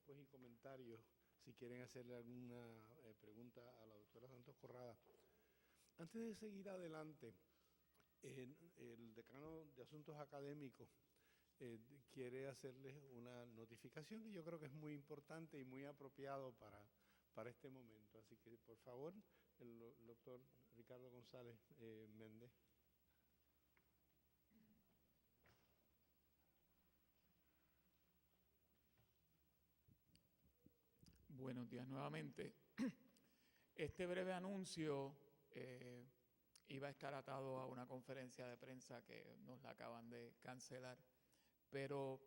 después y comentarios si quieren hacerle alguna pregunta a la doctora Santos Corrada. Antes de seguir adelante, el decano de Asuntos Académicos quiere hacerles una notificación que yo creo que es muy importante y muy apropiado para este momento. Así que, por favor, el doctor Ricardo González Méndez. Buenos días nuevamente. Este breve anuncio iba a estar atado a una conferencia de prensa que nos la acaban de cancelar, pero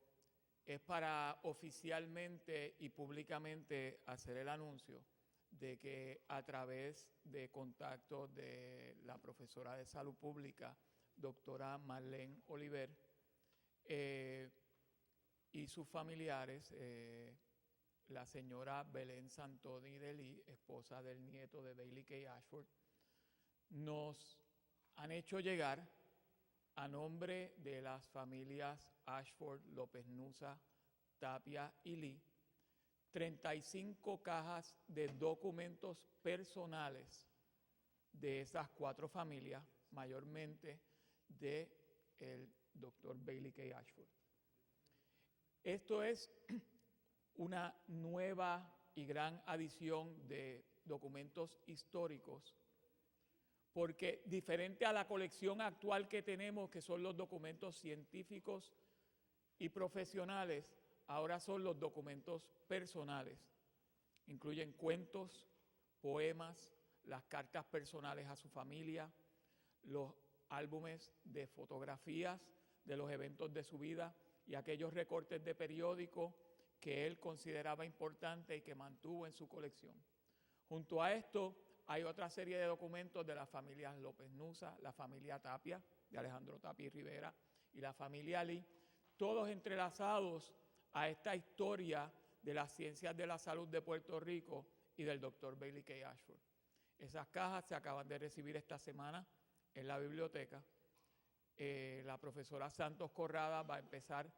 es para oficialmente y públicamente hacer el anuncio de que a través de contactos de la profesora de Salud Pública, doctora Marlene Oliver, y sus familiares, la señora Belén Santoni de Lee, esposa del nieto de Bailey K. Ashford, nos han hecho llegar a nombre de las familias Ashford, López Nusa, Tapia y Lee, 35 cajas de documentos personales de esas 4 familias, mayormente del doctor Bailey K. Ashford. Esto es una nueva y gran adición de documentos históricos, porque diferente a la colección actual que tenemos, que son los documentos científicos y profesionales, ahora son los documentos personales. Incluyen cuentos, poemas, las cartas personales a su familia, los álbumes de fotografías de los eventos de su vida y aquellos recortes de periódico que él consideraba importante y que mantuvo en su colección. Junto a esto hay otra serie de documentos de las familias López Nusa, la familia Tapia, de Alejandro Tapia y Rivera, y la familia Lee, todos entrelazados a esta historia de las ciencias de la salud de Puerto Rico y del doctor Bailey K. Ashford. Esas cajas se acaban de recibir esta semana en la biblioteca. La profesora Santos Corrada va a empezar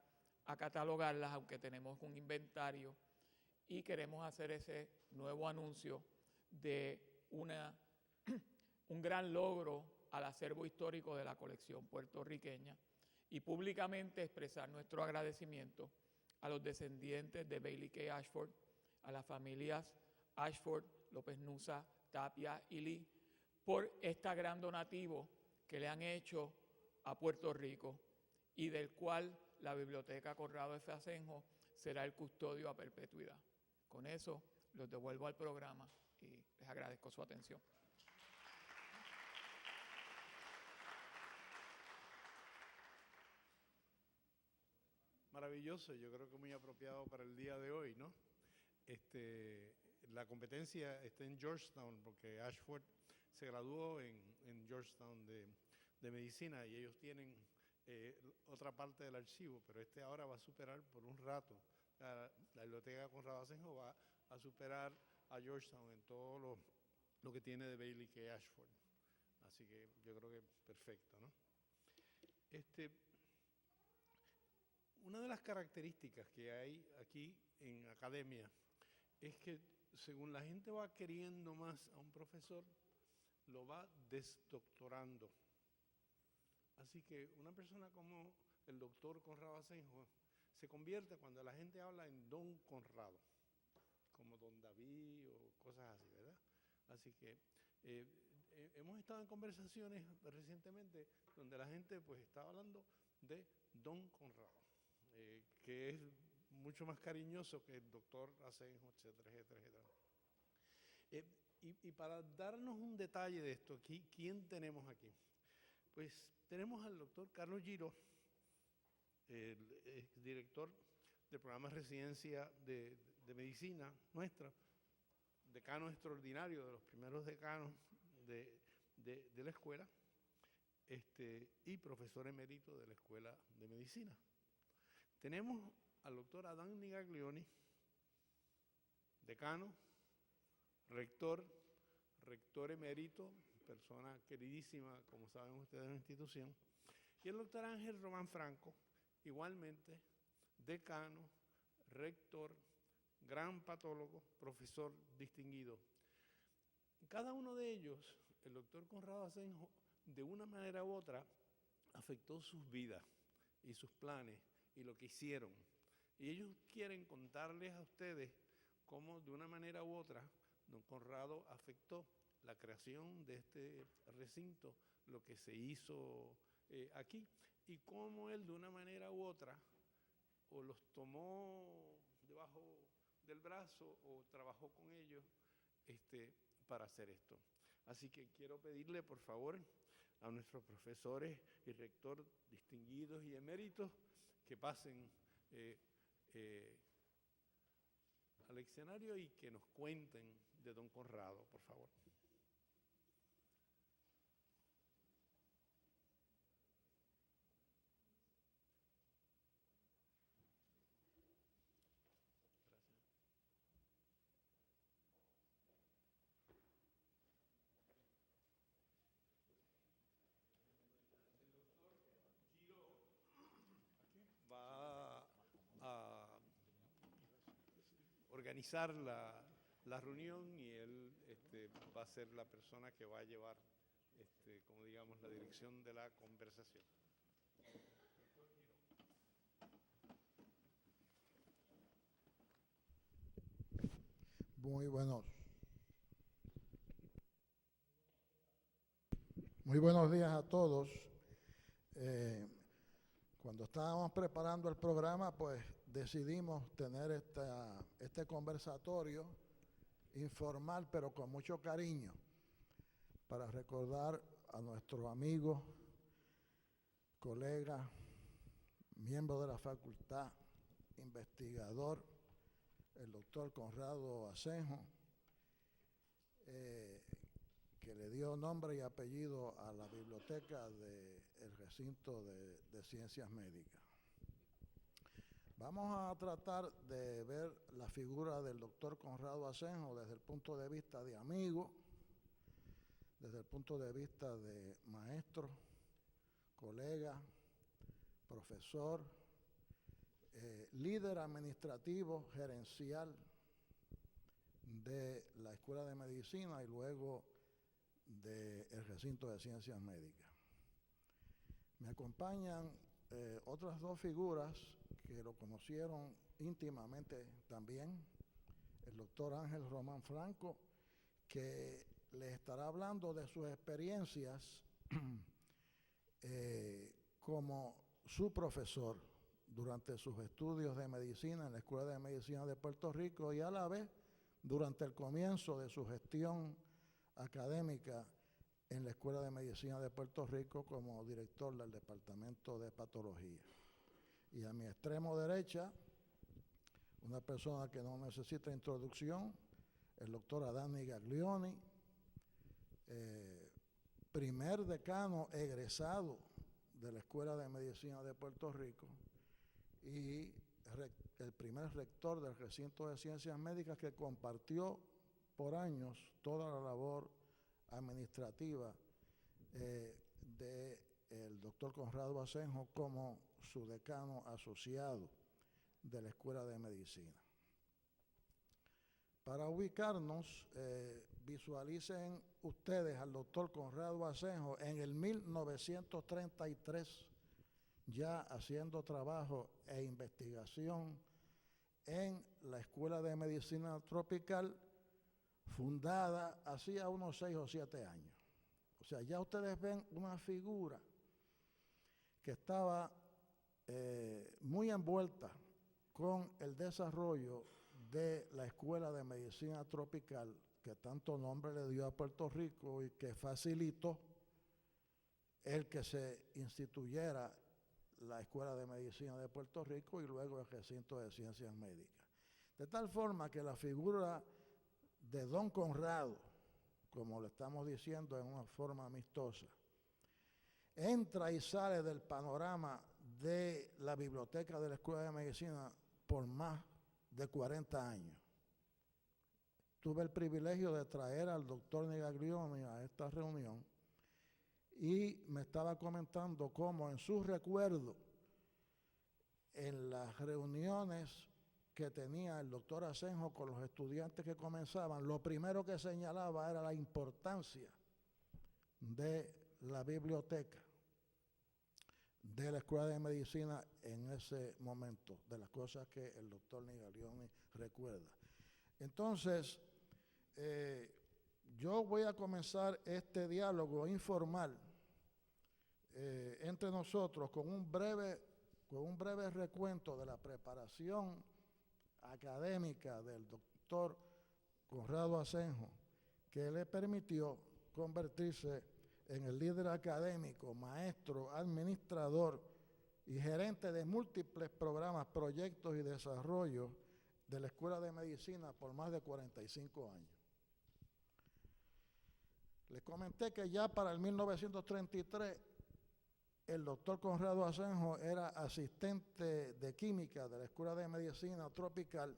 a catalogarlas, aunque tenemos un inventario, y queremos hacer ese nuevo anuncio de un gran logro al acervo histórico de la colección puertorriqueña y públicamente expresar nuestro agradecimiento a los descendientes de Bailey K. Ashford, a las familias Ashford, López Nusa, Tapia y Lee, por este gran donativo que le han hecho a Puerto Rico y del cual la Biblioteca Conrado F. Asenjo será el custodio a perpetuidad. Con eso los devuelvo al programa y les agradezco su atención. Maravilloso, yo creo que muy apropiado para el día de hoy, ¿no? La competencia está en Georgetown porque Ashford se graduó en Georgetown de medicina y ellos tienen otra parte del archivo, pero ahora va a superar por un rato. La Biblioteca Conrado Asenjo va a superar a Georgetown en todo lo que tiene de Bailey K. Ashford. Así que yo creo que perfecto, ¿no? Una de las características que hay aquí en academia es que según la gente va queriendo más a un profesor, lo va desdoctorando. Así que una persona como el doctor Conrado Asenjo se convierte cuando la gente habla en don Conrado, como don David o cosas así, ¿verdad? Así que hemos estado en conversaciones recientemente donde la gente pues está hablando de don Conrado, que es mucho más cariñoso que el doctor Asenjo, etcétera, etcétera, etcétera. Y para darnos un detalle de esto, ¿quién tenemos aquí? Pues tenemos al doctor Carlos Giró, el director del programa de residencia de medicina nuestra, decano extraordinario de los primeros decanos de la escuela, y profesor emérito de la Escuela de Medicina. Tenemos al doctor Adán Nigaglioni, decano, rector emérito, persona queridísima, como saben ustedes, en la institución, y el doctor Ángel Román Franco, igualmente decano, rector gran patólogo, profesor distinguido. Cada uno de ellos, el doctor Conrado Asenjo, de una manera u otra, afectó sus vidas y sus planes y lo que hicieron. Y ellos quieren contarles a ustedes cómo de una manera u otra don Conrado afectó la creación de este recinto, lo que se hizo aquí, y cómo él de una manera u otra o los tomó debajo del brazo o trabajó con ellos para hacer esto. Así que quiero pedirle, por favor, a nuestros profesores y rector distinguidos y eméritos que pasen al escenario y que nos cuenten de don Conrado, por favor. Va a organizar la reunión y él va a ser la persona que va a llevar, como digamos, la dirección de la conversación. Muy buenos días a todos. Cuando estábamos preparando el programa, pues decidimos tener este conversatorio informal, pero con mucho cariño, para recordar a nuestro amigo, colega, miembro de la facultad, investigador, el doctor Conrado Asenjo, que le dio nombre y apellido a la biblioteca del recinto de ciencias médicas. Vamos a tratar de ver la figura del doctor Conrado Asenjo desde el punto de vista de amigo, desde el punto de vista de maestro, colega, profesor, líder administrativo, gerencial de la Escuela de Medicina y luego del recinto de ciencias médicas. Me acompañan otras dos figuras que lo conocieron íntimamente también, el doctor Ángel Román Franco, que les estará hablando de sus experiencias como su profesor durante sus estudios de medicina en la Escuela de Medicina de Puerto Rico y a la vez durante el comienzo de su gestión académica en la Escuela de Medicina de Puerto Rico como director del Departamento de Patología. Y a mi extremo derecha, una persona que no necesita introducción, el doctor Adani Gaglioni, primer decano egresado de la Escuela de Medicina de Puerto Rico y el primer rector del recinto de ciencias médicas, que compartió por años toda la labor administrativa del doctor Conrado Asenjo como su decano asociado de la Escuela de Medicina. Para ubicarnos, visualicen ustedes al doctor Conrado Asenjo en el 1933, ya haciendo trabajo e investigación en la Escuela de Medicina Tropical, fundada hacía unos 6 o 7 años. O sea, ya ustedes ven una figura que estaba muy envuelta con el desarrollo de la Escuela de Medicina Tropical, que tanto nombre le dio a Puerto Rico y que facilitó el que se instituyera la Escuela de Medicina de Puerto Rico y luego el recinto de ciencias médicas. De tal forma que la figura de don Conrado, como lo estamos diciendo en una forma amistosa, entra y sale del panorama de la biblioteca de la Escuela de Medicina por más de 40 años. Tuve el privilegio de traer al doctor Gaglioni a esta reunión y me estaba comentando cómo en sus recuerdos, en las reuniones que tenía el doctor Asenjo con los estudiantes que comenzaban, lo primero que señalaba era la importancia de la biblioteca de la Escuela de Medicina en ese momento, de las cosas que el doctor Nigalioni recuerda. Entonces, yo voy a comenzar este diálogo informal entre nosotros con un breve recuento de la preparación académica del doctor Conrado Asenjo, que le permitió convertirse en el líder académico, maestro, administrador y gerente de múltiples programas, proyectos y desarrollos de la Escuela de Medicina por más de 45 años. Les comenté que ya para el 1933 el doctor Conrado Asenjo era asistente de química de la Escuela de Medicina Tropical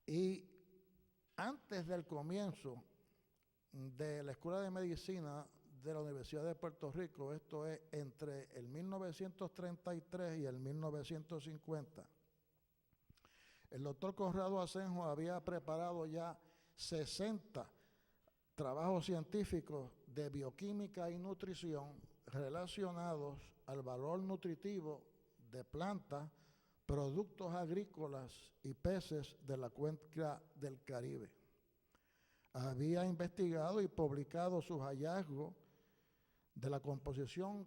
y antes del comienzo de la Escuela de Medicina de la Universidad de Puerto Rico, esto es entre el 1933 y el 1950, el doctor Conrado Asenjo había preparado ya 60 trabajos científicos de bioquímica y nutrición relacionados al valor nutritivo de plantas, productos agrícolas y peces de la cuenca del Caribe. Había investigado y publicado sus hallazgos de la composición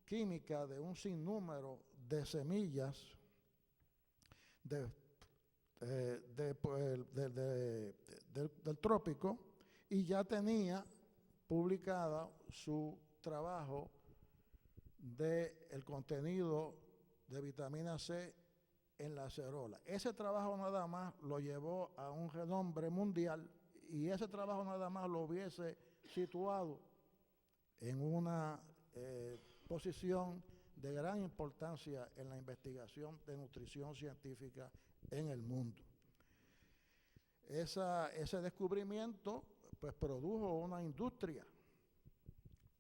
química de un sinnúmero de semillas del trópico y ya tenía publicada su trabajo del contenido de vitamina C en la acerola. Ese trabajo nada más lo llevó a un renombre mundial y ese trabajo nada más lo hubiese situado en una posición de gran importancia en la investigación de nutrición científica en el mundo. Ese descubrimiento pues produjo una industria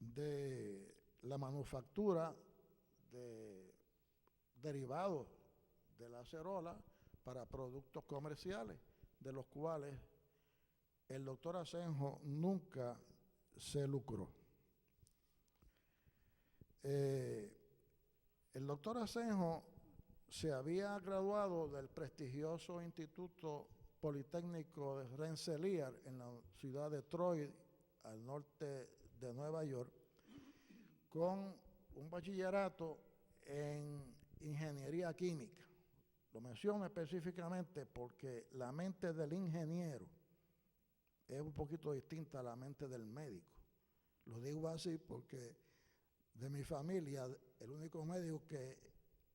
de la manufactura de derivados de la acerola para productos comerciales, de los cuales el doctor Asenjo nunca se lucró. El doctor Asenjo se había graduado del prestigioso Instituto Politécnico de Rensselaer en la ciudad de Troy, al norte de Nueva York, con un bachillerato en ingeniería química. Lo menciono específicamente porque la mente del ingeniero es un poquito distinta a la mente del médico. Lo digo así porque de mi familia, el único médico que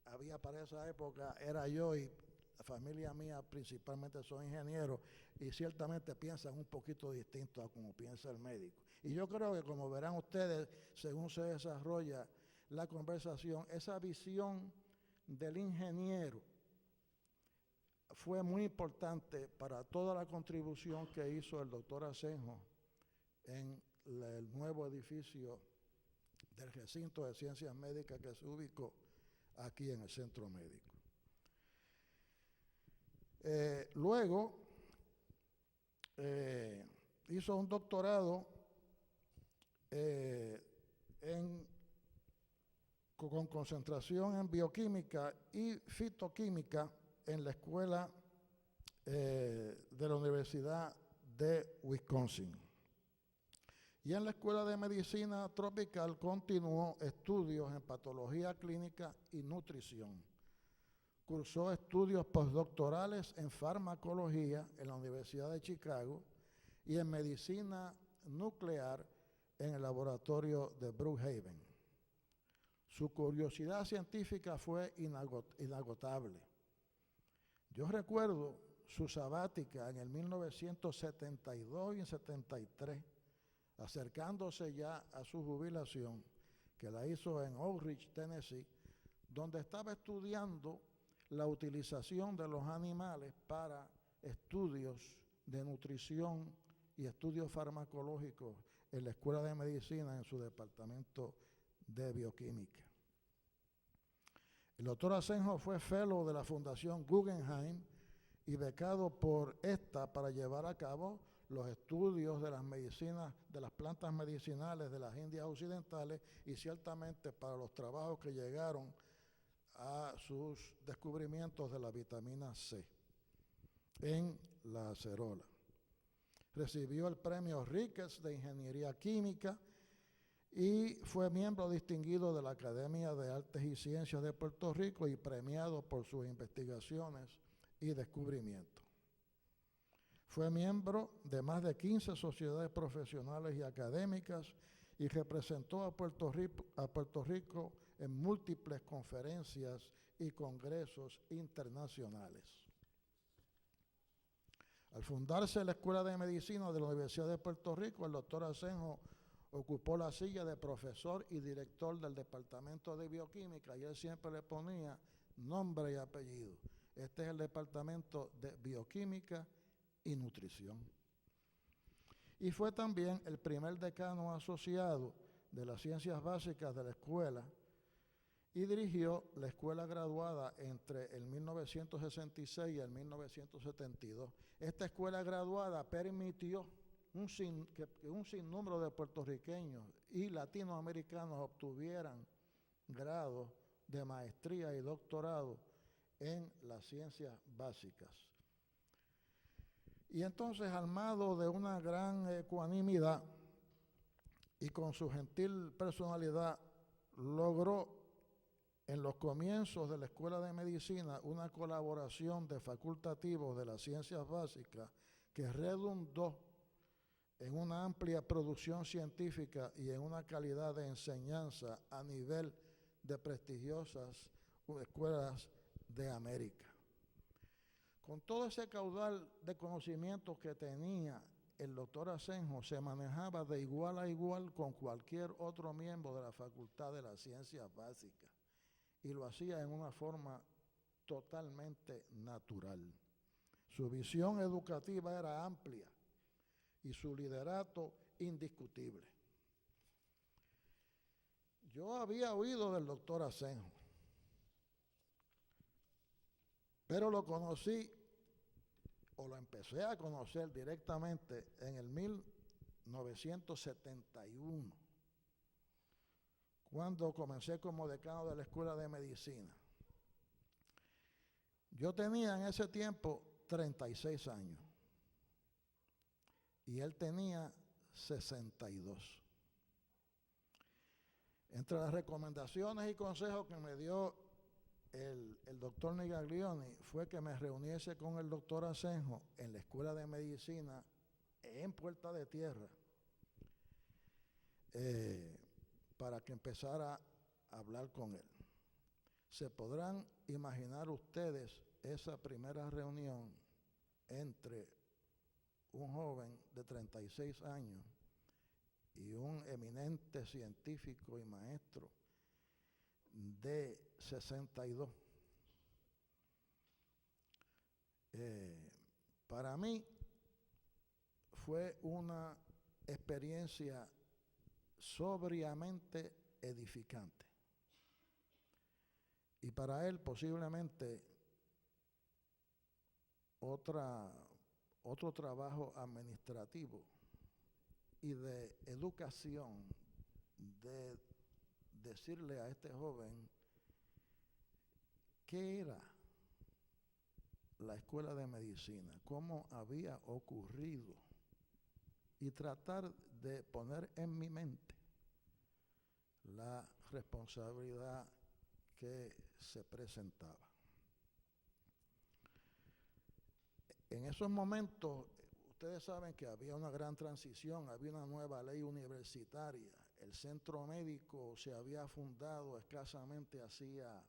había para esa época era yo y la familia mía principalmente son ingenieros y ciertamente piensan un poquito distinto a como piensa el médico. Y yo creo que como verán ustedes, según se desarrolla la conversación, esa visión del ingeniero fue muy importante para toda la contribución que hizo el doctor Asenjo en el nuevo edificio del recinto de ciencias médicas que se ubicó aquí en el centro médico. Luego hizo un doctorado con concentración en bioquímica y fitoquímica en la escuela de la Universidad de Wisconsin. Y en la Escuela de Medicina Tropical continuó estudios en patología clínica y nutrición. Cursó estudios postdoctorales en farmacología en la Universidad de Chicago y en medicina nuclear en el laboratorio de Brookhaven. Su curiosidad científica fue inagotable. Yo recuerdo su sabática en el 1972 y 73, acercándose ya a su jubilación, que la hizo en Oak Ridge, Tennessee, donde estaba estudiando la utilización de los animales para estudios de nutrición y estudios farmacológicos en la Escuela de Medicina en su departamento de bioquímica. El doctor Asenjo fue fellow de la Fundación Guggenheim y becado por esta para llevar a cabo los estudios de las medicinas, de las plantas medicinales de las Indias Occidentales y ciertamente para los trabajos que llegaron a sus descubrimientos de la vitamina C en la acerola. Recibió el premio Ricketts de Ingeniería Química y fue miembro distinguido de la Academia de Artes y Ciencias de Puerto Rico y premiado por sus investigaciones y descubrimientos. Fue miembro de más de 15 sociedades profesionales y académicas y representó a Puerto Rico en múltiples conferencias y congresos internacionales. Al fundarse la Escuela de Medicina de la Universidad de Puerto Rico, el doctor Asenjo ocupó la silla de profesor y director del Departamento de Bioquímica y él siempre le ponía nombre y apellido. Este es el Departamento de Bioquímica y Nutrición. Y fue también el primer decano asociado de las ciencias básicas de la escuela y dirigió la escuela graduada entre el 1966 y el 1972. Esta escuela graduada permitió que un sinnúmero de puertorriqueños y latinoamericanos obtuvieran grados de maestría y doctorado en las ciencias básicas. Y entonces, armado de una gran ecuanimidad y con su gentil personalidad, logró en los comienzos de la Escuela de Medicina una colaboración de facultativos de las ciencias básicas que redundó en una amplia producción científica y en una calidad de enseñanza a nivel de prestigiosas escuelas de América. Con todo ese caudal de conocimientos que tenía el doctor Asenjo, se manejaba de igual a igual con cualquier otro miembro de la Facultad de las Ciencias Básicas y lo hacía en una forma totalmente natural. Su visión educativa era amplia y su liderato indiscutible. Yo había oído del doctor Asenjo, pero lo conocí o lo empecé a conocer directamente en el 1971, cuando comencé como decano de la Escuela de Medicina. Yo tenía en ese tiempo 36 años y él tenía 62. Entre las recomendaciones y consejos que me dio el doctor Nigaglioni fue que me reuniese con el doctor Asenjo en la Escuela de Medicina en Puerta de Tierra para que empezara a hablar con él. Se podrán imaginar ustedes esa primera reunión entre un joven de 36 años y un eminente científico y maestro de 62. Para mí fue una experiencia sobriamente edificante. Y para él posiblemente otro trabajo administrativo y de educación, de decirle a este joven qué era la Escuela de Medicina, cómo había ocurrido y tratar de poner en mi mente la responsabilidad que se presentaba. En esos momentos, ustedes saben que había una gran transición, había una nueva ley universitaria, el centro médico se había fundado escasamente hacía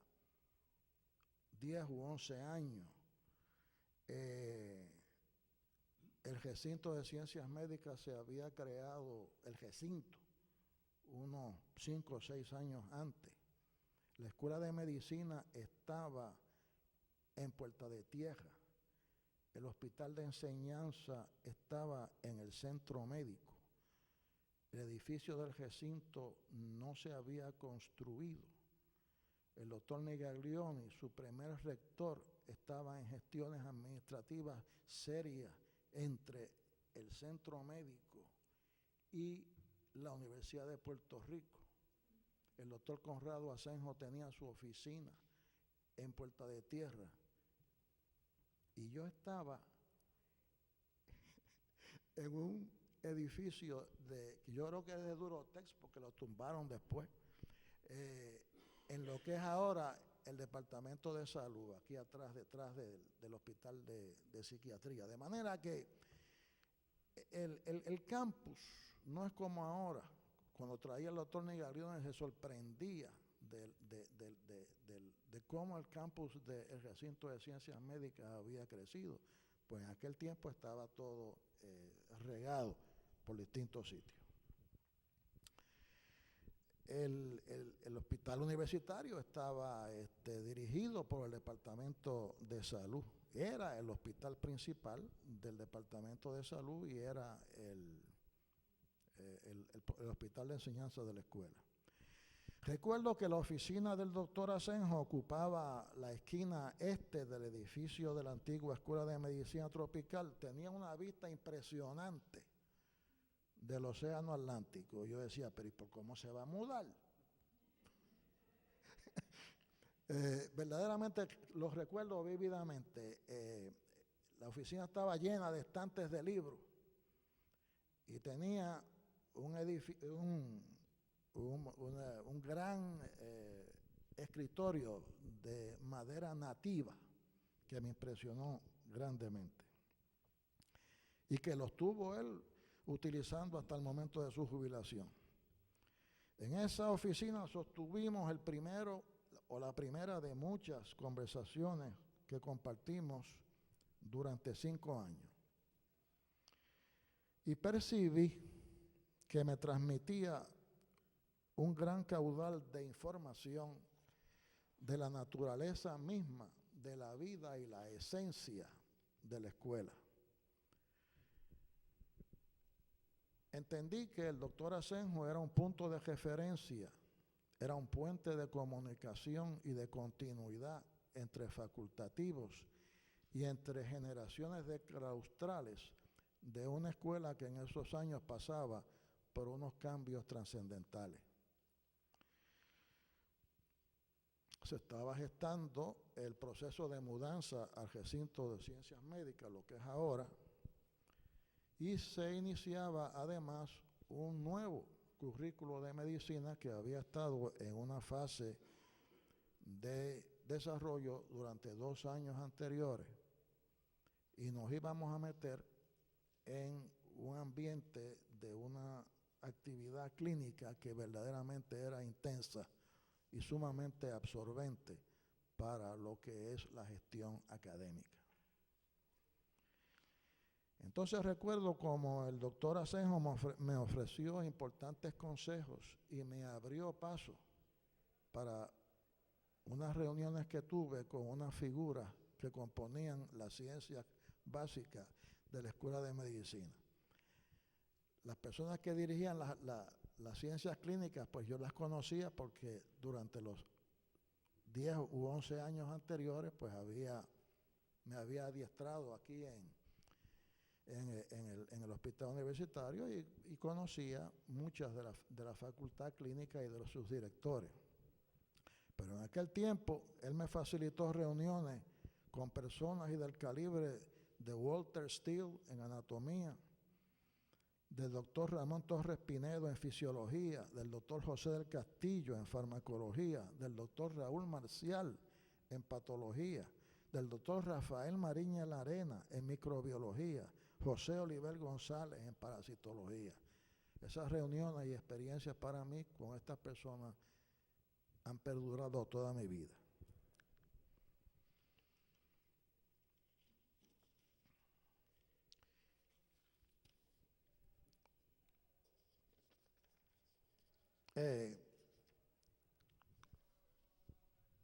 10 u 11 años. El recinto de ciencias médicas se había creado, el recinto, unos 5 o 6 años antes. La Escuela de Medicina estaba en Puerta de Tierra. El hospital de enseñanza estaba en el centro médico. El edificio del recinto no se había construido. el doctor Nigaglioni, su primer rector, estaba en gestiones administrativas serias entre el centro médico y la Universidad de Puerto Rico. El doctor Conrado Asenjo tenía su oficina en Puerta de Tierra y yo estaba en un edificio yo creo que es de Durotex porque lo tumbaron después, en lo que es ahora el Departamento de Salud, aquí atrás, detrás del Hospital de Psiquiatría. De manera que el campus no es como ahora. Cuando traía el doctor Nigaglioni se sorprendía de cómo el campus del recinto de ciencias médicas había crecido. Pues en aquel tiempo estaba todo regado por distintos sitios. El hospital universitario estaba dirigido por el Departamento de Salud. Era el hospital principal del Departamento de Salud y era el hospital de enseñanza de la escuela. Recuerdo que la oficina del doctor Asenjo ocupaba la esquina este del edificio de la antigua Escuela de Medicina Tropical. Tenía una vista impresionante del Océano Atlántico. Yo decía, pero ¿y por cómo se va a mudar? Verdaderamente lo recuerdo vívidamente. La oficina estaba llena de estantes de libros y tenía un gran escritorio de madera nativa que me impresionó grandemente y que lo estuvo él utilizando hasta el momento de su jubilación. En esa oficina sostuvimos la primera de muchas conversaciones que compartimos durante 5 años. Y percibí que me transmitía un gran caudal de información de la naturaleza misma, de la vida y la esencia de la escuela. Entendí que el doctor Asenjo era un punto de referencia, era un puente de comunicación y de continuidad entre facultativos y entre generaciones de claustrales de una escuela que en esos años pasaba por unos cambios trascendentales. Se estaba gestando el proceso de mudanza al recinto de ciencias médicas, lo que es ahora, y se iniciaba además un nuevo currículo de medicina que había estado en una fase de desarrollo durante 2 años anteriores y nos íbamos a meter en un ambiente de una actividad clínica que verdaderamente era intensa y sumamente absorbente para lo que es la gestión académica. Entonces recuerdo como el doctor Asenjo me ofreció importantes consejos y me abrió paso para unas reuniones que tuve con unas figuras que componían las ciencias básicas de la Escuela de Medicina. Las personas que dirigían las ciencias clínicas, pues yo las conocía porque durante los 10 u 11 años anteriores, pues me había adiestrado aquí en el hospital universitario y conocía muchas de la facultad clínica y de sus directores. Pero en aquel tiempo, él me facilitó reuniones con personas y del calibre de Walter Steele en anatomía, del doctor Ramón Torres Pinedo en fisiología, del doctor José del Castillo en farmacología, del doctor Raúl Marcial en patología, del doctor Rafael Mariña Larena en microbiología, José Oliver González en parasitología. Esas reuniones y experiencias para mí con estas personas han perdurado toda mi vida.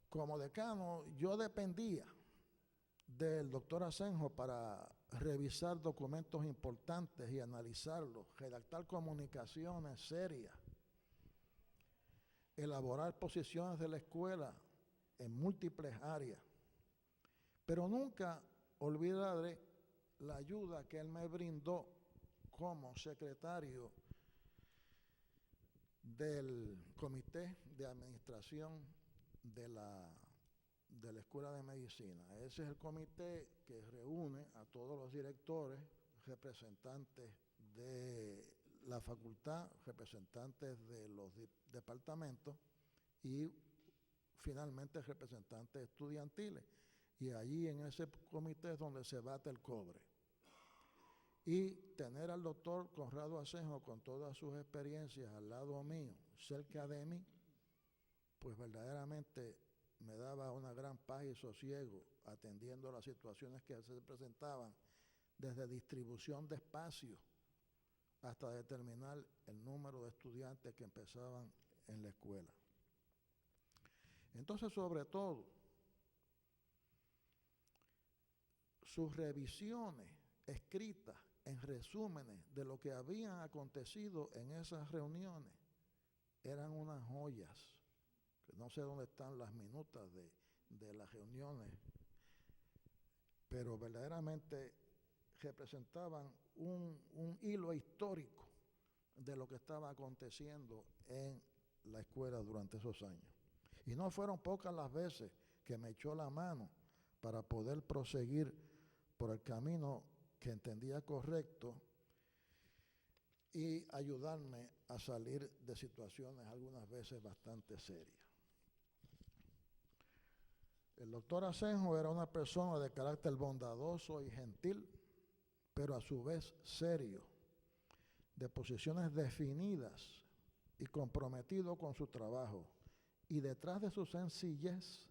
Como decano, yo dependía del doctor Asenjo para revisar documentos importantes y analizarlos, redactar comunicaciones serias, elaborar posiciones de la escuela en múltiples áreas, pero nunca olvidaré la ayuda que él me brindó como secretario del comité de administración de la Escuela de Medicina. Ese es el comité que reúne a todos los directores, representantes de la facultad, representantes de los departamentos y finalmente representantes estudiantiles. Y allí en ese comité es donde se bate el cobre. Y tener al doctor Conrado Asenjo con todas sus experiencias al lado mío, cerca de mí, pues verdaderamente me daba una gran paz y sosiego atendiendo las situaciones que se presentaban, desde distribución de espacios hasta determinar el número de estudiantes que empezaban en la escuela. Entonces, sobre todo, sus revisiones escritas en resúmenes de lo que habían acontecido en esas reuniones eran unas joyas, que no sé dónde están las minutas de las reuniones, pero verdaderamente representaban un hilo histórico de lo que estaba aconteciendo en la escuela durante esos años. Y no fueron pocas las veces que me echó la mano para poder proseguir por el camino que entendía correcto y ayudarme a salir de situaciones algunas veces bastante serias. El doctor Asenjo era una persona de carácter bondadoso y gentil, pero a su vez serio, de posiciones definidas y comprometido con su trabajo. Y detrás de su sencillez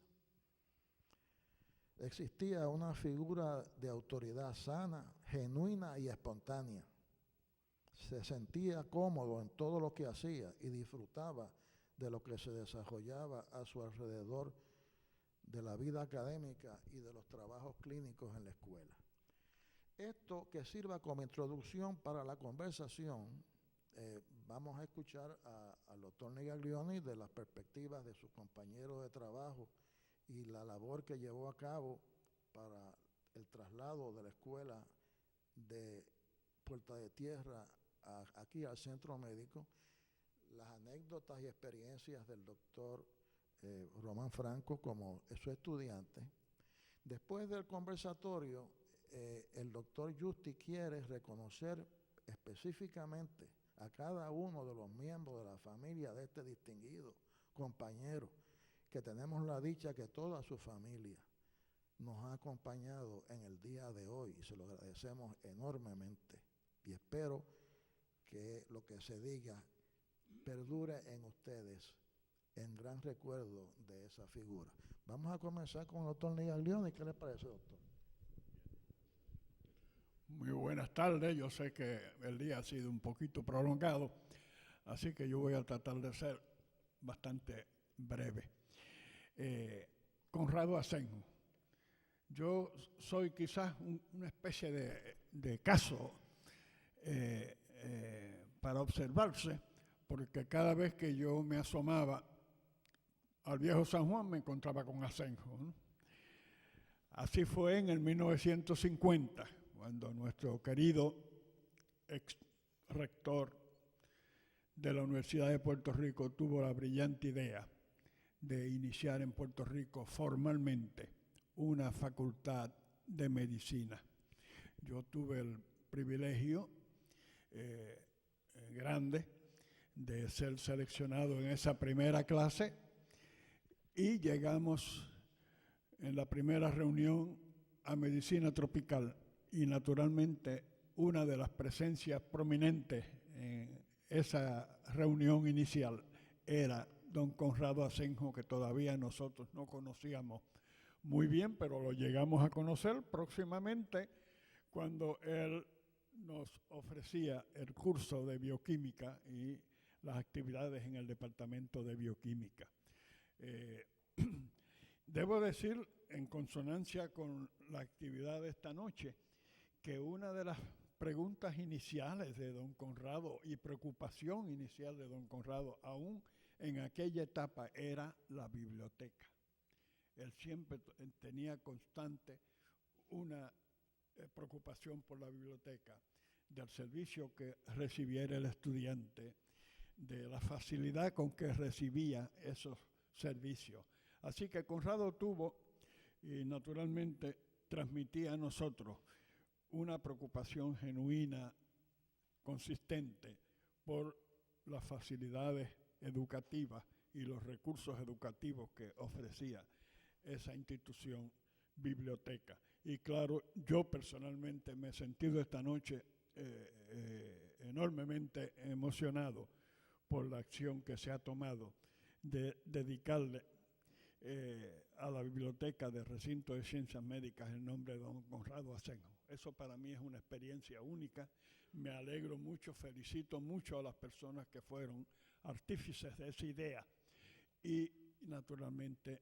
existía una figura de autoridad sana, genuina y espontánea. Se sentía cómodo en todo lo que hacía y disfrutaba de lo que se desarrollaba a su alrededor, de la vida académica y de los trabajos clínicos en la escuela. Esto que sirva como introducción para la conversación, vamos a escuchar al doctor Nigaglioni de las perspectivas de sus compañeros de trabajo y la labor que llevó a cabo para el traslado de la escuela de Puerta de Tierra aquí al centro médico, las anécdotas y experiencias del doctor Román Franco como su estudiante. Después del conversatorio, el doctor Justi quiere reconocer específicamente a cada uno de los miembros de la familia de este distinguido compañero, que tenemos la dicha que toda su familia nos ha acompañado en el día de hoy y se lo agradecemos enormemente. Y espero que lo que se diga perdure en ustedes en gran recuerdo de esa figura. Vamos a comenzar con el doctor Nigaglioni. ¿Qué le parece, doctor? Muy buenas tardes. Yo sé que el día ha sido un poquito prolongado, así que yo voy a tratar de ser bastante breve. Conrado Asenjo. Yo soy quizás una especie de caso para observarse, porque cada vez que yo me asomaba al viejo San Juan me encontraba con Asenjo, ¿no? Así fue en el 1950, cuando nuestro querido ex rector de la Universidad de Puerto Rico tuvo la brillante idea de iniciar en Puerto Rico formalmente una facultad de medicina. Yo tuve el privilegio grande de ser seleccionado en esa primera clase y llegamos en la primera reunión a medicina tropical y naturalmente una de las presencias prominentes en esa reunión inicial era don Conrado Asenjo, que todavía nosotros no conocíamos muy bien, pero lo llegamos a conocer próximamente cuando él nos ofrecía el curso de bioquímica y las actividades en el departamento de bioquímica. Debo decir, en consonancia con la actividad de esta noche, que una de las preguntas iniciales de don Conrado y preocupación inicial de don Conrado, aún en aquella etapa, era la biblioteca. Él siempre tenía constante una preocupación por la biblioteca, del servicio que recibiera el estudiante, de la facilidad con que recibía esos servicios. Así que Conrado tuvo, y naturalmente transmitía a nosotros, una preocupación genuina, consistente, por las facilidades educativas y los recursos educativos que ofrecía esa institución biblioteca. Y claro, yo personalmente me he sentido esta noche enormemente emocionado por la acción que se ha tomado de dedicarle a la Biblioteca del Recinto de Ciencias Médicas el nombre de don Conrado Asenjo. Eso para mí es una experiencia única. Me alegro mucho, felicito mucho a las personas que fueron artífices de esa idea y naturalmente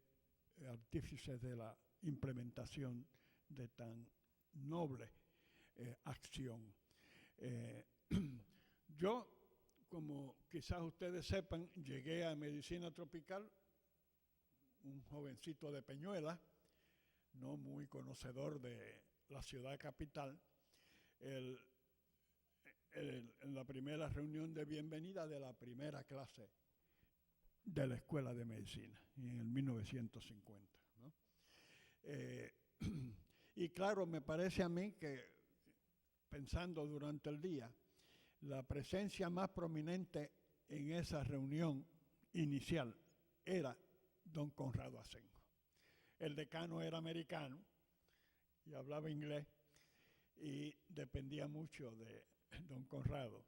artífices de la implementación de tan noble acción. Yo, como quizás ustedes sepan, llegué a medicina tropical, un jovencito de Peñuela, no muy conocedor de la ciudad capital, en la primera reunión de bienvenida de la primera clase de la Escuela de Medicina, en el 1950. ¿No? Y claro, me parece a mí que, pensando durante el día, la presencia más prominente en esa reunión inicial era don Conrado Asenjo. El decano era americano y hablaba inglés y dependía mucho de don Conrado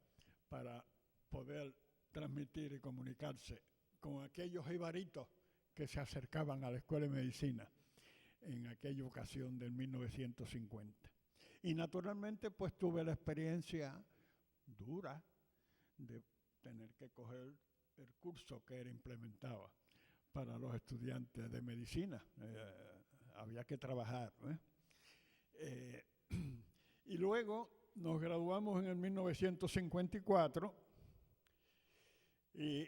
para poder transmitir y comunicarse con aquellos jibaritos que se acercaban a la Escuela de Medicina en aquella ocasión del 1950. Y naturalmente pues tuve la experiencia dura de tener que coger el curso que era implementado para los estudiantes de medicina. Había que trabajar, ¿eh? Y luego nos graduamos en el 1954 y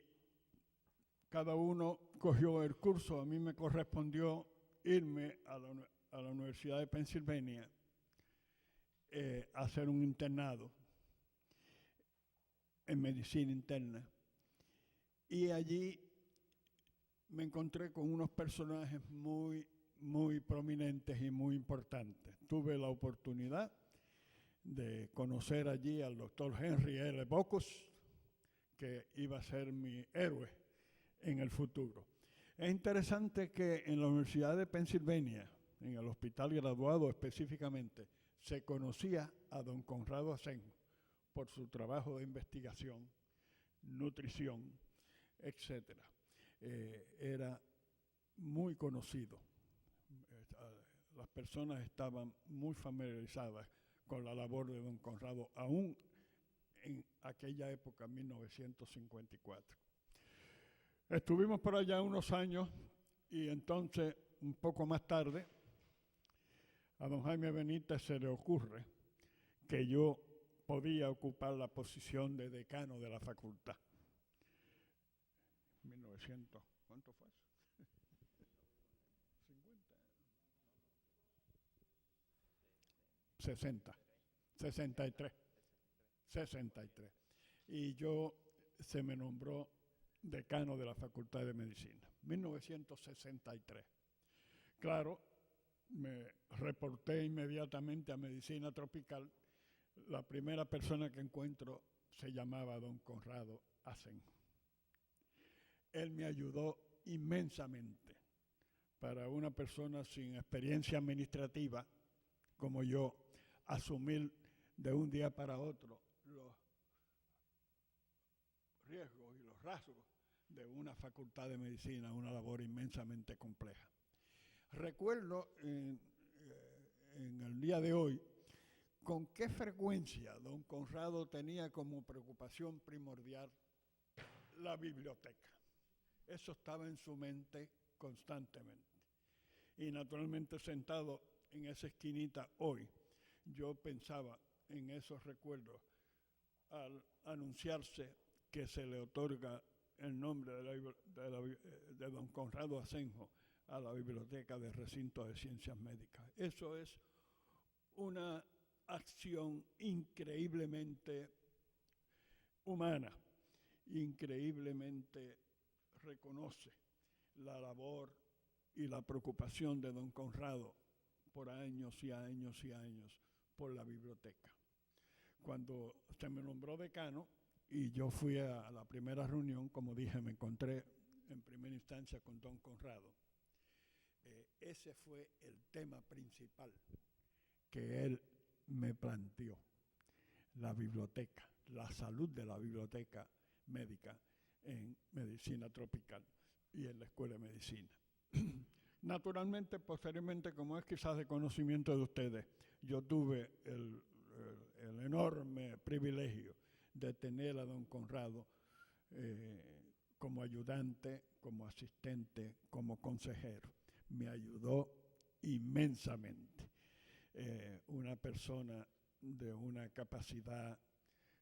cada uno cogió el curso. A mí me correspondió irme a la Universidad de Pensilvania a hacer un internado en medicina interna. Y allí me encontré con unos personajes muy, muy prominentes y muy importantes. Tuve la oportunidad de conocer allí al doctor Henry L. Bockus, que iba a ser mi héroe en el futuro. Es interesante que en la Universidad de Pensilvania, en el hospital graduado específicamente, se conocía a don Conrado Asenjo por su trabajo de investigación, nutrición, etc. Era muy conocido. Las personas estaban muy familiarizadas con la labor de don Conrado, aún en aquella época, 1954. Estuvimos por allá unos años y entonces, un poco más tarde, a don Jaime Benítez se le ocurre que yo podía ocupar la posición de decano de la facultad. 1900, ¿cuánto fue eso? 50. 60. 63. 63. Y yo se me nombró decano de la Facultad de Medicina. 1963. Claro, me reporté inmediatamente a Medicina Tropical. La primera persona que encuentro se llamaba don Conrado Asenjo. Él me ayudó inmensamente. Para una persona sin experiencia administrativa como yo, asumir de un día para otro los riesgos y los rasgos de una facultad de medicina, una labor inmensamente compleja. Recuerdo en el día de hoy con qué frecuencia don Conrado tenía como preocupación primordial la biblioteca. Eso estaba en su mente constantemente. Y naturalmente sentado en esa esquinita hoy, yo pensaba en esos recuerdos al anunciarse que se le otorga el nombre de don Conrado Asenjo a la biblioteca del recinto de ciencias médicas. Eso es una acción increíblemente humana, increíblemente reconoce la labor y la preocupación de don Conrado por años y años y años por la biblioteca. Cuando se me nombró decano y yo fui a la primera reunión, como dije, me encontré en primera instancia con don Conrado. Ese fue el tema principal que él me planteó, la biblioteca, la salud de la biblioteca médica en medicina tropical y en la escuela de medicina. Naturalmente, posteriormente, como es quizás de conocimiento de ustedes, yo tuve el enorme privilegio de tener a don Conrado como ayudante, como asistente, como consejero. Me ayudó inmensamente. Una persona de una capacidad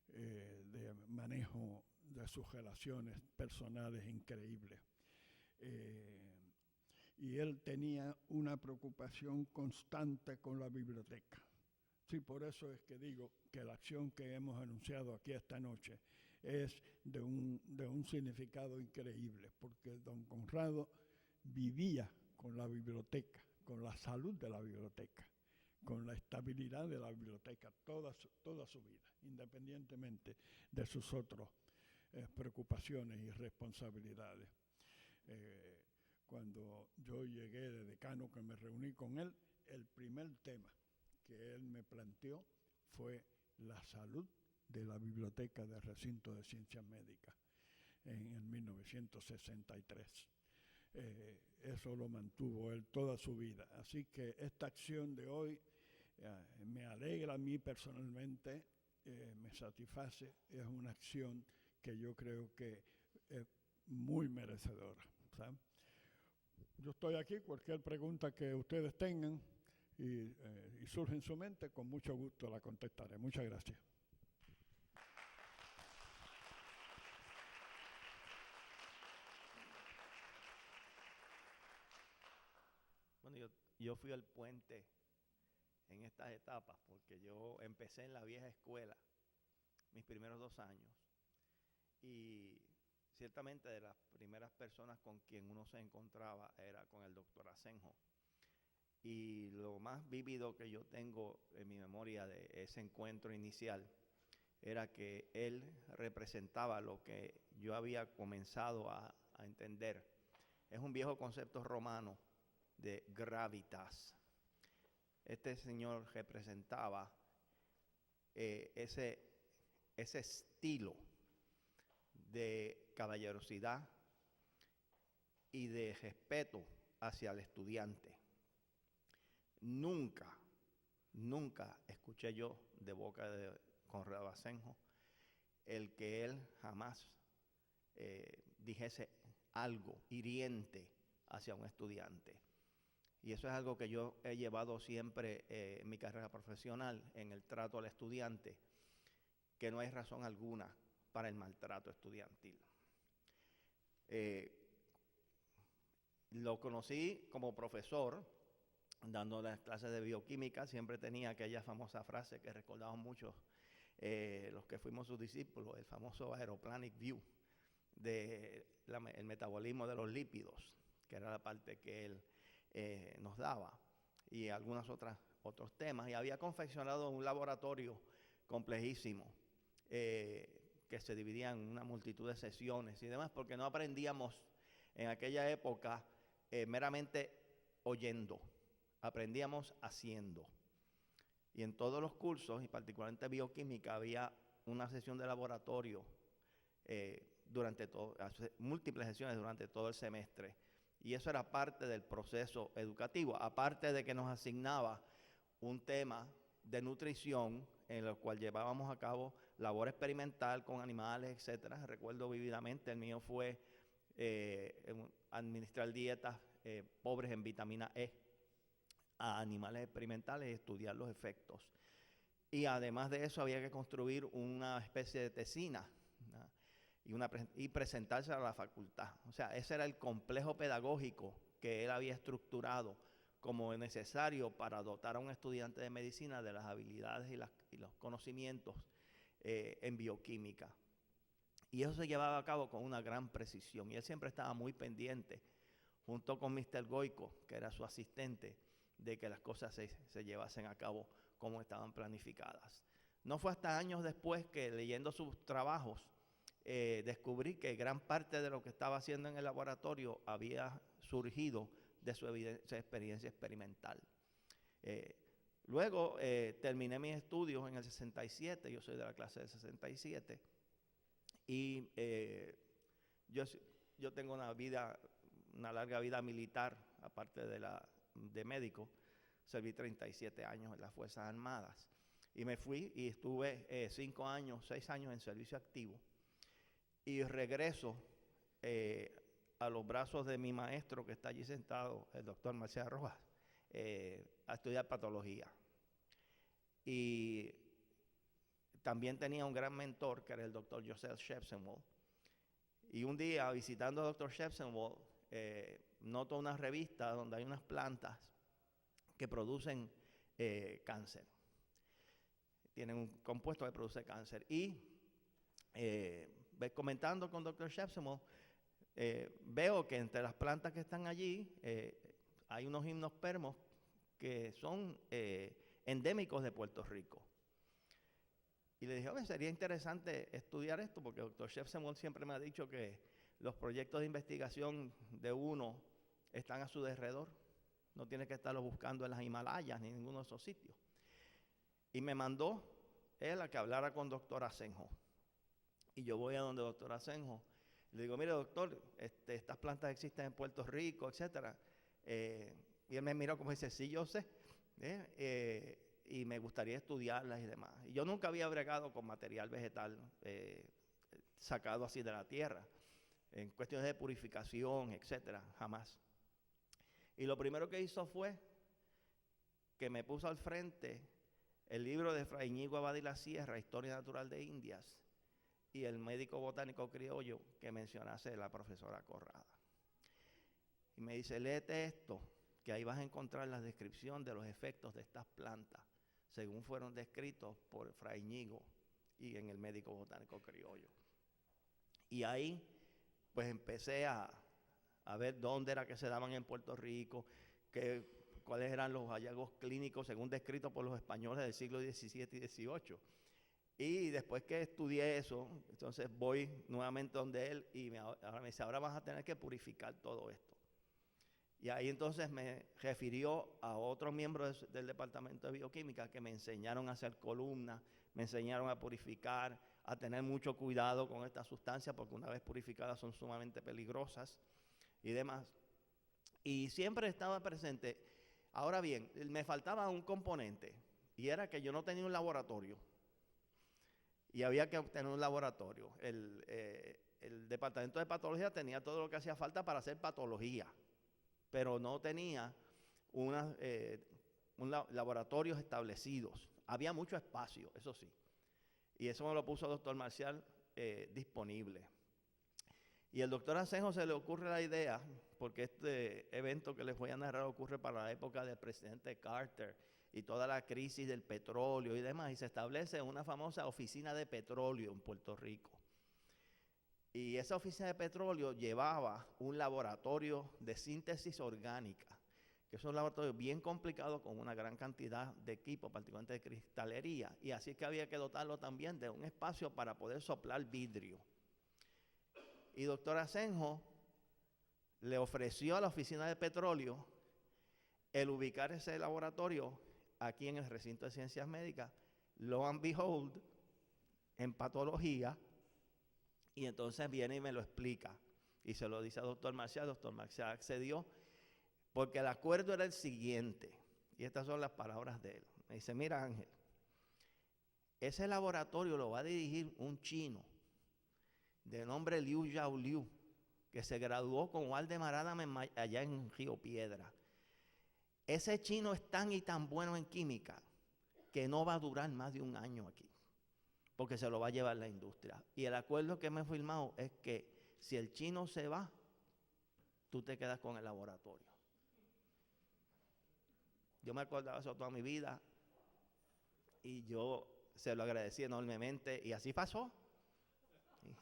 de manejo de sus relaciones personales increíble. Y él tenía una preocupación constante con la biblioteca. Sí, por eso es que digo que la acción que hemos anunciado aquí esta noche es de un significado increíble, porque don Conrado vivía con la biblioteca, con la salud de la biblioteca, con la estabilidad de la biblioteca toda su vida, independientemente de sus otras preocupaciones y responsabilidades. Cuando yo llegué de decano, que me reuní con él, el primer tema que él me planteó fue la salud de la biblioteca del recinto de ciencias médicas en el 1963. Eso lo mantuvo él toda su vida. Así que esta acción de hoy me alegra a mí personalmente, me satisface, es una acción que yo creo que es muy merecedora, ¿sabes? Yo estoy aquí, cualquier pregunta que ustedes tengan y surge en su mente, con mucho gusto la contestaré. Muchas gracias. Bueno, yo fui el puente en estas etapas, porque yo empecé en la vieja escuela mis primeros 2 años, y ciertamente de las primeras personas con quien uno se encontraba era con el doctor Asenjo. Y lo más vívido que yo tengo en mi memoria de ese encuentro inicial era que él representaba lo que yo había comenzado a entender. Es un viejo concepto romano de gravitas. Este señor representaba ese estilo de caballerosidad y de respeto hacia el estudiante. Nunca escuché yo de boca de Conrado Asenjo el que él jamás dijese algo hiriente hacia un estudiante. Y eso es algo que yo he llevado siempre en mi carrera profesional, en el trato al estudiante, que no hay razón alguna para el maltrato estudiantil. Lo conocí como profesor, dando las clases de bioquímica. Siempre tenía aquella famosa frase que recordamos mucho los que fuimos sus discípulos, el famoso aeroplanic view, del metabolismo de los lípidos, que era la parte que él nos daba, y algunos otros temas. Y había confeccionado un laboratorio complejísimo que se dividía en una multitud de sesiones y demás, porque no aprendíamos en aquella época meramente oyendo, aprendíamos haciendo. Y en todos los cursos, y particularmente bioquímica, había una sesión de laboratorio múltiples sesiones durante todo el semestre. Y eso era parte del proceso educativo, aparte de que nos asignaba un tema de nutrición en el cual llevábamos a cabo labor experimental con animales, etcétera. Recuerdo vívidamente, el mío fue administrar dietas pobres en vitamina E a animales experimentales y estudiar los efectos. Y además de eso había que construir una especie de tesina, ¿no? y presentársela a la facultad. O sea, ese era el complejo pedagógico que él había estructurado como necesario para dotar a un estudiante de medicina de las habilidades y los conocimientos en bioquímica. Y eso se llevaba a cabo con una gran precisión. Y él siempre estaba muy pendiente, junto con Mr. Goico, que era su asistente, de que las cosas se llevasen a cabo como estaban planificadas. No fue hasta años después que, leyendo sus trabajos, descubrí que gran parte de lo que estaba haciendo en el laboratorio había surgido de su experiencia experimental. Luego terminé mis estudios en el 67, yo soy de la clase del 67, y yo tengo una larga vida militar, aparte de médico. Serví 37 años en las Fuerzas Armadas. Y me fui y estuve 6 años en servicio activo. Y regreso a los brazos de mi maestro que está allí sentado, el doctor Marcial Rojas, a estudiar patología. Y también tenía un gran mentor que era el doctor Joseph Shepsenwald. Y un día, visitando al doctor Shepsenwald, noto una revista donde hay unas plantas que producen cáncer. Tienen un compuesto que produce cáncer. Y comentando con Dr. Shepsenwald, veo que entre las plantas que están allí hay unos gimnospermos que son endémicos de Puerto Rico. Y le dije, oye, sería interesante estudiar esto, porque el Dr. Shepsenwald siempre me ha dicho que los proyectos de investigación de uno están a su derredor. No tiene que estarlos buscando en las Himalayas ni en ninguno de esos sitios. Y me mandó él a que hablara con doctor Asenjo. Y yo voy a donde doctor Asenjo. Le digo, mire doctor, estas plantas existen en Puerto Rico, etcétera. Y él me miró como dice, sí, yo sé. Y me gustaría estudiarlas y demás. Y yo nunca había bregado con material vegetal sacado así de la tierra, en cuestiones de purificación, etcétera, jamás. Y lo primero que hizo fue que me puso al frente el libro de Fray Íñigo Abad y la Sierra, Historia Natural de Indias, y el médico botánico criollo que mencionase la profesora Corrada. Y me dice, léete esto, que ahí vas a encontrar la descripción de los efectos de estas plantas, según fueron descritos por Fray Íñigo y en el médico botánico criollo. Y ahí, pues empecé a ver dónde era que se daban en Puerto Rico, cuáles eran los hallazgos clínicos según descritos por los españoles del siglo XVII y XVIII. Y después que estudié eso, entonces voy nuevamente donde él y ahora me dice, ahora vas a tener que purificar todo esto. Y ahí entonces me refirió a otros miembros del departamento de bioquímica que me enseñaron a hacer columnas, me enseñaron a purificar, a tener mucho cuidado con estas sustancias, porque una vez purificadas son sumamente peligrosas y demás. Y siempre estaba presente. Ahora bien, me faltaba un componente, y era que yo no tenía un laboratorio. Y había que obtener un laboratorio. El departamento de patología tenía todo lo que hacía falta para hacer patología, pero no tenía laboratorios establecidos. Había mucho espacio, eso sí. Y eso me lo puso el doctor Marcial disponible. Y el doctor Asenjo se le ocurre la idea, porque este evento que les voy a narrar ocurre para la época del presidente Carter y toda la crisis del petróleo y demás, y se establece una famosa oficina de petróleo en Puerto Rico. Y esa oficina de petróleo llevaba un laboratorio de síntesis orgánica, que es un laboratorio bien complicado con una gran cantidad de equipo, particularmente de cristalería, y así que había que dotarlo también de un espacio para poder soplar vidrio. Y doctor Asenjo le ofreció a la oficina de petróleo el ubicar ese laboratorio aquí en el recinto de ciencias médicas, lo and behold, en patología, y entonces viene y me lo explica, y se lo dice al doctor Marcial accedió, porque el acuerdo era el siguiente, y estas son las palabras de él. Me dice, mira Ángel, ese laboratorio lo va a dirigir un chino, de nombre Liu Yao Liu, que se graduó con Waldemar Adams allá en Río Piedra. Ese chino es tan y tan bueno en química que no va a durar más de un año aquí, porque se lo va a llevar la industria. Y el acuerdo que me he firmado es que si el chino se va, tú te quedas con el laboratorio. Yo me acordaba de eso toda mi vida y yo se lo agradecí enormemente y así pasó.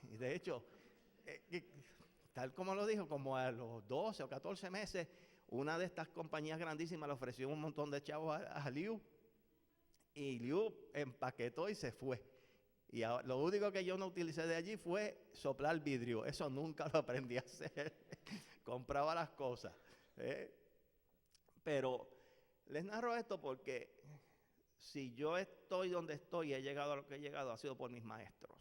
Y de hecho, tal como lo dijo, como a los 12 o 14 meses, una de estas compañías grandísimas le ofreció un montón de chavos a Liu. Y Liu empaquetó y se fue. Y lo único que yo no utilicé de allí fue soplar vidrio. Eso nunca lo aprendí a hacer. Compraba las cosas. Pero les narro esto porque si yo estoy donde estoy y he llegado a lo que he llegado, ha sido por mis maestros.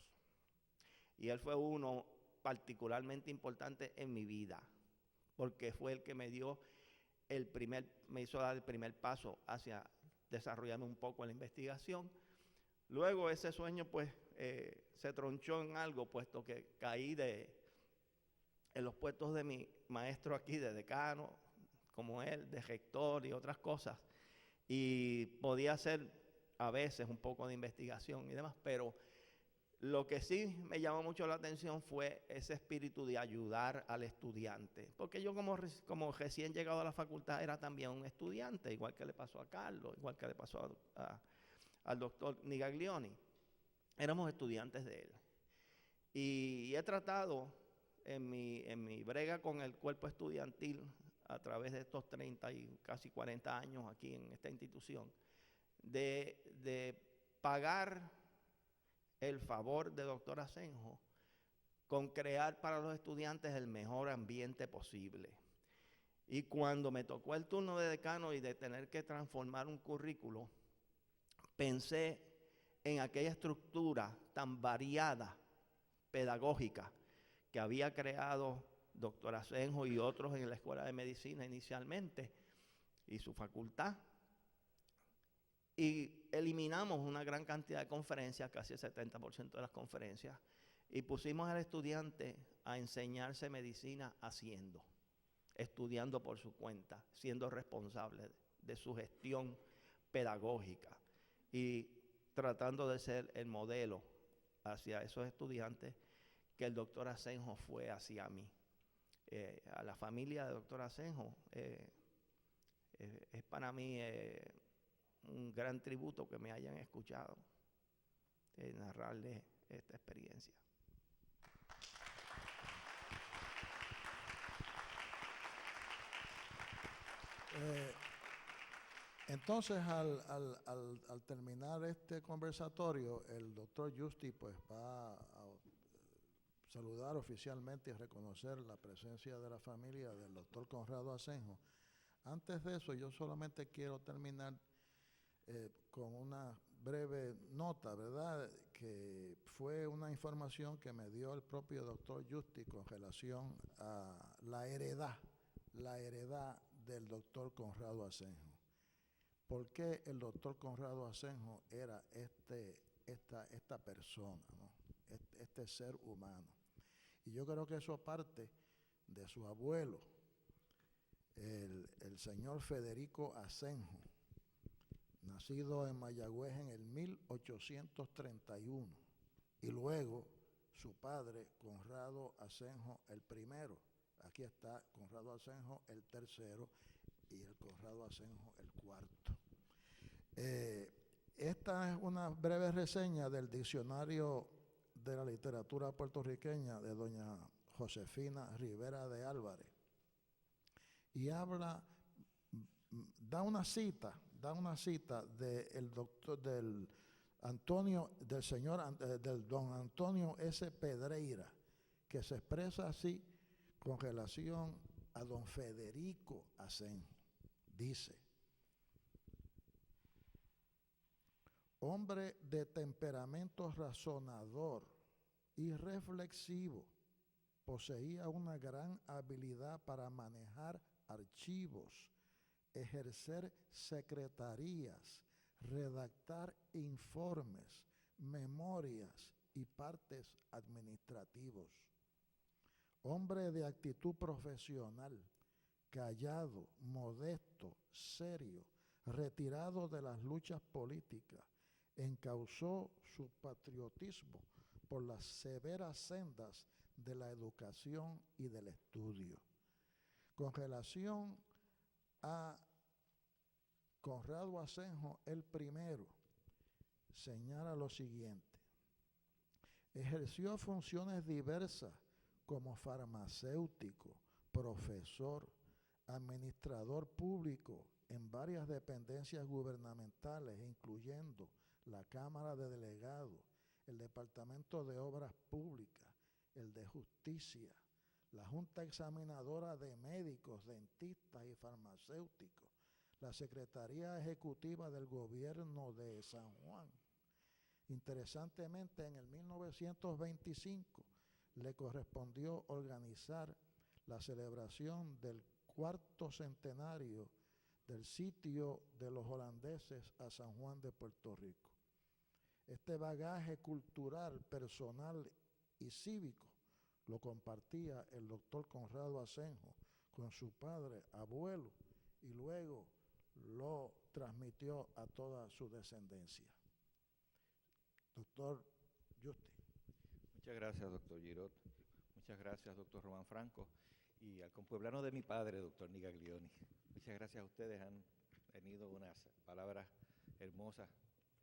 Y él fue uno particularmente importante en mi vida, porque fue el que me dio me hizo dar el primer paso hacia desarrollarme un poco en la investigación. Luego ese sueño pues se tronchó en algo, puesto que caí en los puestos de mi maestro aquí, de decano, como él, de rector y otras cosas. Y podía hacer a veces un poco de investigación y demás, pero lo que sí me llamó mucho la atención fue ese espíritu de ayudar al estudiante. Porque yo como recién llegado a la facultad era también un estudiante, igual que le pasó a Carlos, igual que le pasó al doctor Nigaglioni. Éramos estudiantes de él. Y he tratado en mi brega con el cuerpo estudiantil a través de estos 30 y casi 40 años aquí en esta institución, de pagar el favor de doctor Asenjo con crear para los estudiantes el mejor ambiente posible. Y cuando me tocó el turno de decano y de tener que transformar un currículo, pensé en aquella estructura tan variada, pedagógica, que había creado doctor Asenjo y otros en la Escuela de Medicina inicialmente, y su facultad. Y eliminamos una gran cantidad de conferencias, casi el 70% de las conferencias, y pusimos al estudiante a enseñarse medicina estudiando por su cuenta, siendo responsable de su gestión pedagógica y tratando de ser el modelo hacia esos estudiantes que el doctor Asenjo fue hacia mí. A la familia del doctor Asenjo es para mí un gran tributo que me hayan escuchado narrarles esta experiencia. Entonces, al terminar este conversatorio, el doctor Justi pues va a saludar oficialmente y reconocer la presencia de la familia del doctor Conrado Asenjo. Antes de eso, yo solamente quiero terminar con una breve nota, ¿verdad? Que fue una información que me dio el propio doctor Justi con relación a la heredad del doctor Conrado Asenjo. ¿Por qué el doctor Conrado Asenjo era esta persona, ¿no? Este ser humano? Y yo creo que eso parte de su abuelo, el señor Federico Asenjo, nacido en Mayagüez en el 1831, y luego su padre, Conrado Asenjo el primero. Aquí está Conrado Asenjo el tercero y el Conrado Asenjo el cuarto. Esta es una breve reseña del diccionario de la literatura puertorriqueña de doña Josefina Rivera de Álvarez, y da una cita del don Antonio S. Pedreira, que se expresa así con relación a don Federico Asenjo. Dice: hombre de temperamento razonador y reflexivo, poseía una gran habilidad para manejar archivos, ejercer secretarías, redactar informes, memorias y partes administrativos. Hombre de actitud profesional, callado, modesto, serio, retirado de las luchas políticas, encauzó su patriotismo por las severas sendas de la educación y del estudio. Con relación a Conrado Asenjo, el primero, señala lo siguiente: ejerció funciones diversas como farmacéutico, profesor, administrador público en varias dependencias gubernamentales, incluyendo la Cámara de Delegados, el Departamento de Obras Públicas, el de Justicia, la Junta Examinadora de Médicos, Dentistas y Farmacéuticos, la Secretaría Ejecutiva del Gobierno de San Juan. Interesantemente, en el 1925 le correspondió organizar la celebración del 4º centenario del sitio de los holandeses a San Juan de Puerto Rico. Este bagaje cultural, personal y cívico lo compartía el doctor Conrado Asenjo con su padre, abuelo, y luego lo transmitió a toda su descendencia. Doctor Justi. Muchas gracias, doctor Girot. Muchas gracias, doctor Román Franco. Y al compueblano de mi padre, doctor Nigaglioni. Muchas gracias a ustedes. Han tenido unas palabras hermosas,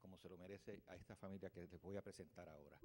como se lo merece a esta familia que les voy a presentar ahora.